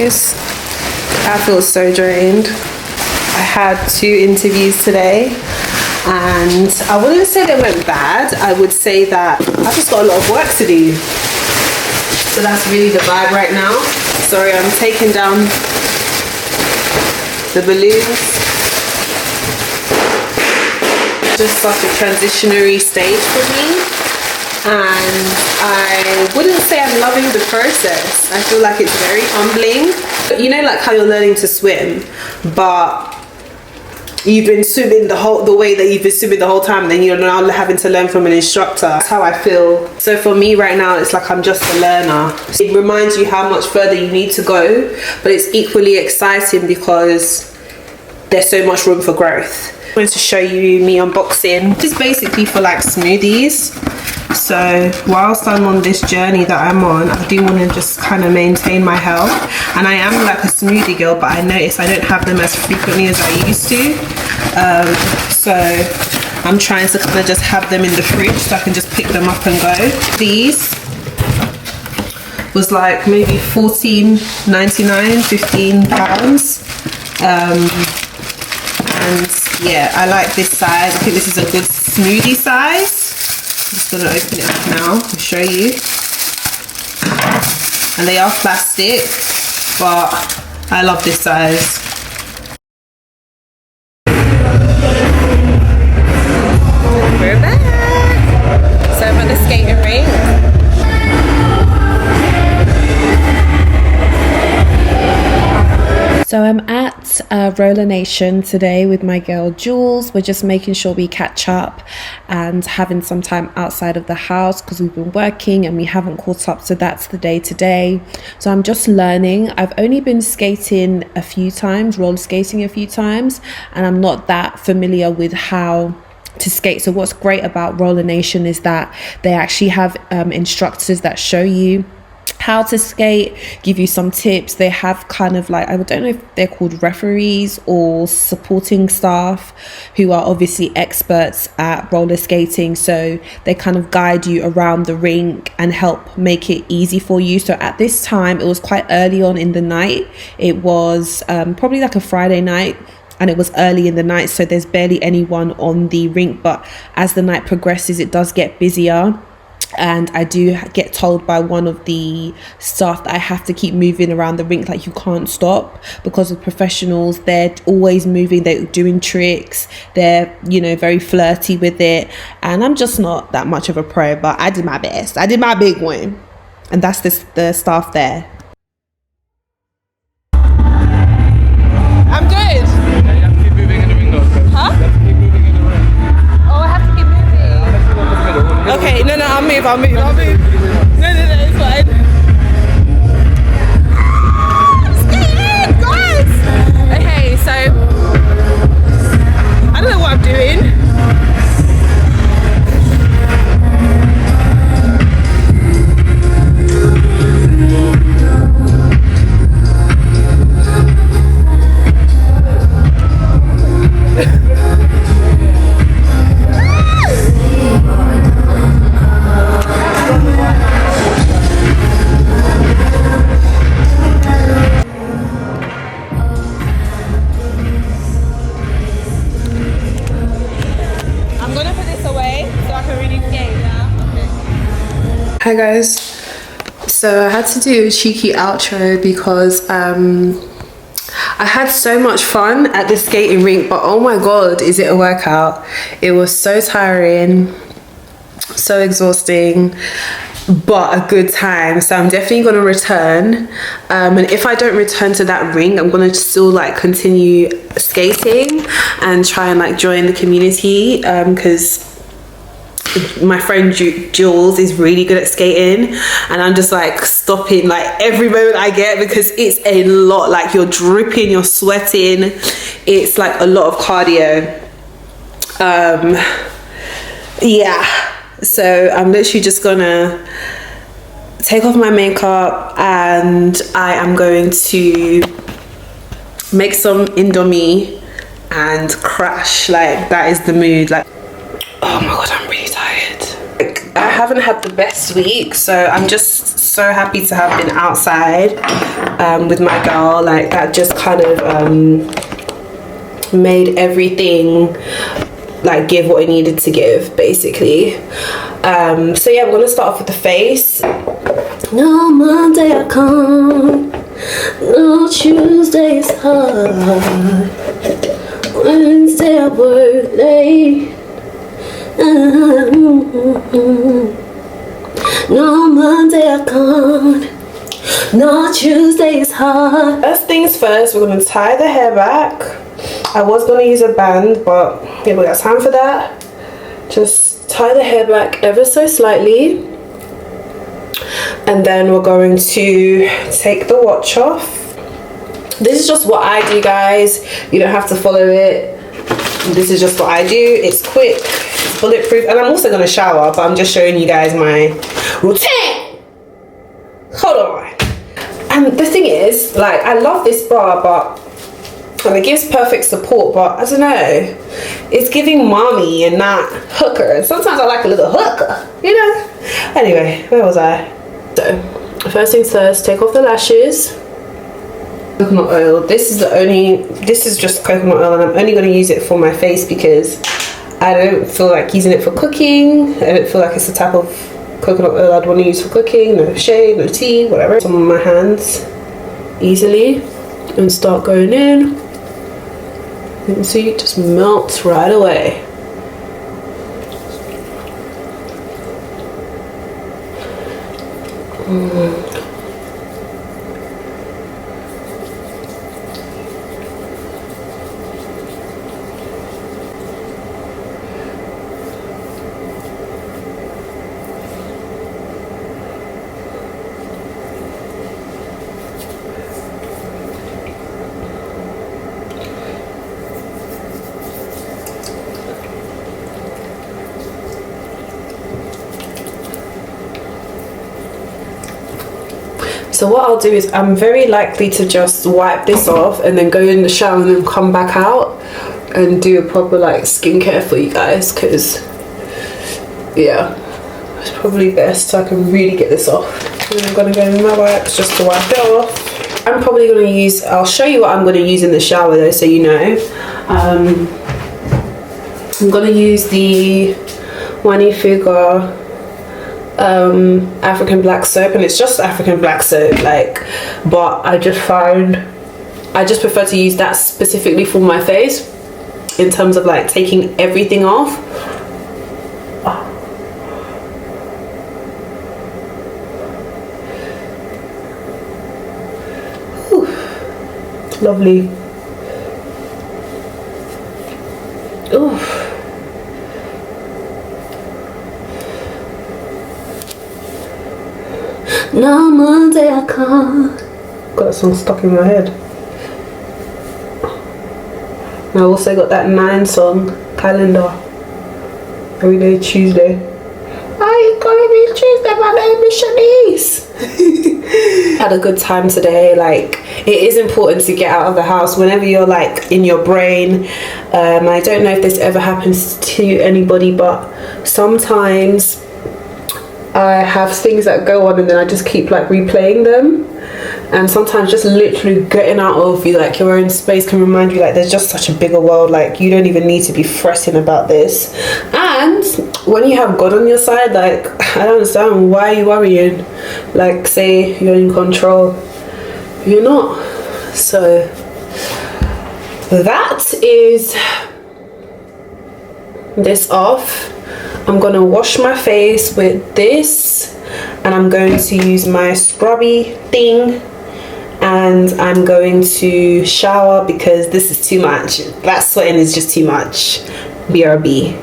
guys. I feel so drained. I had 2 interviews today and I wouldn't say they went bad. I would say that I've just got a lot of work to do. So that's really the vibe right now. Sorry, I'm taking down the balloons. Just such a transitionary stage for me. And I wouldn't say I'm loving the process. I feel like it's very humbling. You know, like how you're learning to swim, but you've been swimming the way that you've been swimming the whole time, and then you're now having to learn from an instructor. That's how I feel. So for me right now, it's like I'm just a learner. It reminds you how much further you need to go, but it's equally exciting because there's so much room for growth. I'm going to show you me unboxing. This is basically for like smoothies. So whilst I'm on this journey that I'm on, I do want to just kind of maintain my health, and I am like a smoothie girl, but I notice I don't have them as frequently as I used to. So I'm trying to kind of just have them in the fridge so I can just pick them up and go. These was like maybe £14.99, £15. And yeah, I like this size. I think this is a good smoothie size. I'm just going to open it up now and show you. And they are plastic, but I love this size. We're back. So I'm at the skating rink. So I'm at Roller Nation today with my girl Jules. We're just making sure we catch up and having some time outside of the house because we've been working and we haven't caught up, so that's the day today. So I'm just learning. I've only been skating a few times, roller skating a few times, and I'm not that familiar with how to skate. So what's great about Roller Nation is that they actually have instructors that show you how to skate, give you some tips. They have kind of like, I don't know if they're called referees or supporting staff who are obviously experts at roller skating, so they kind of guide you around the rink and help make it easy for you. So at this time, it was quite early on in the night. It was probably like a Friday night, and it was early in the night, so there's barely anyone on the rink. But as the night progresses, it does get busier. And I do get told by one of the staff that I have to keep moving around the rink, like you can't stop, because of professionals. They're always moving, they're doing tricks, they're, you know, very flirty with it, and I'm just not that much of a pro, but I did my best. I did my big one, and that's the staff there. I'm good. Yeah, you have to keep moving in the ring though. Huh? You have to keep moving in the ring. Oh, I have to keep moving. Okay, no, I'll move. No, it's fine. I'm scared, guys! Okay, so I don't know what I'm doing. Hi guys, so I had to do a cheeky outro because I had so much fun at the skating rink, but oh my god, is it a workout. It was so tiring, so exhausting, but a good time. So I'm definitely going to return, and if I don't return to that ring, I'm going to still like continue skating and try and like join the community, because my friend Jules is really good at skating, and I'm just like stopping like every moment I get because it's a lot. Like you're dripping, you're sweating, it's like a lot of cardio. Yeah, so I'm literally just gonna take off my makeup and I am going to make some Indomie and crash. Like that is the mood. Like, oh my god, I'm really tired. I haven't had the best week, so I'm just so happy to have been outside with my girl. Like that just kind of made everything like give what it needed to give, basically. So yeah, we're gonna start off with the face. No Monday I come, no Tuesday is hard, Wednesday I work late, no Monday I can't, no Tuesday is hard. First things first, we're gonna tie the hair back. I was gonna use a band, but yeah, we got time for that. Just tie the hair back ever so slightly, and then we're going to take the watch off. This is just what I do, guys. You don't have to follow it. This is just what I do. It's quick, it's bulletproof, and I'm also gonna shower, but I'm just showing you guys my routine. Hold on. And the thing is, like, I love this bar, but and it gives perfect support, but I don't know, it's giving mommy and not hooker, and sometimes I like a little hooker, you know. Anyway, where was I? So first things first, take off the lashes. Coconut oil. This is just coconut oil, and I'm only going to use it for my face because I don't feel like using it for cooking. I don't feel like it's the type of coconut oil I'd want to use for cooking. No shade, no tea, whatever. Some of my hands easily and start going in. You can see it just melts right away. So what I'll do is I'm very likely to just wipe this off and then go in the shower and then come back out and do a proper like skincare for you guys, because yeah, it's probably best so I can really get this off. And I'm gonna go in my wipes just to wipe it off. I'm probably gonna use, I'll show you what I'm gonna use in the shower though, so you know. I'm gonna use the Wanifuga African black soap, and it's just African black soap, like, but I just prefer to use that specifically for my face in terms of like taking everything off. Whew. Lovely. Ooh. No Monday I can't. Got that song stuck in my head. And I also got that 9 song, Calendar. Every day Tuesday. I ain't gonna be Tuesday, my name is Shanice. Had a good time today. Like, it is important to get out of the house whenever you're like in your brain. I don't know if this ever happens to anybody, but sometimes I have things that go on and then I just keep like replaying them, and sometimes just literally getting out of your own space can remind you like there's just such a bigger world, like you don't even need to be fretting about this. And when you have God on your side, like, I don't understand, why are you worrying? Like, say you're in control, you're not. So that is this off. I'm gonna wash my face with this, and I'm going to use my scrubby thing, and I'm going to shower because this is too much. That sweating is just too much. BRB.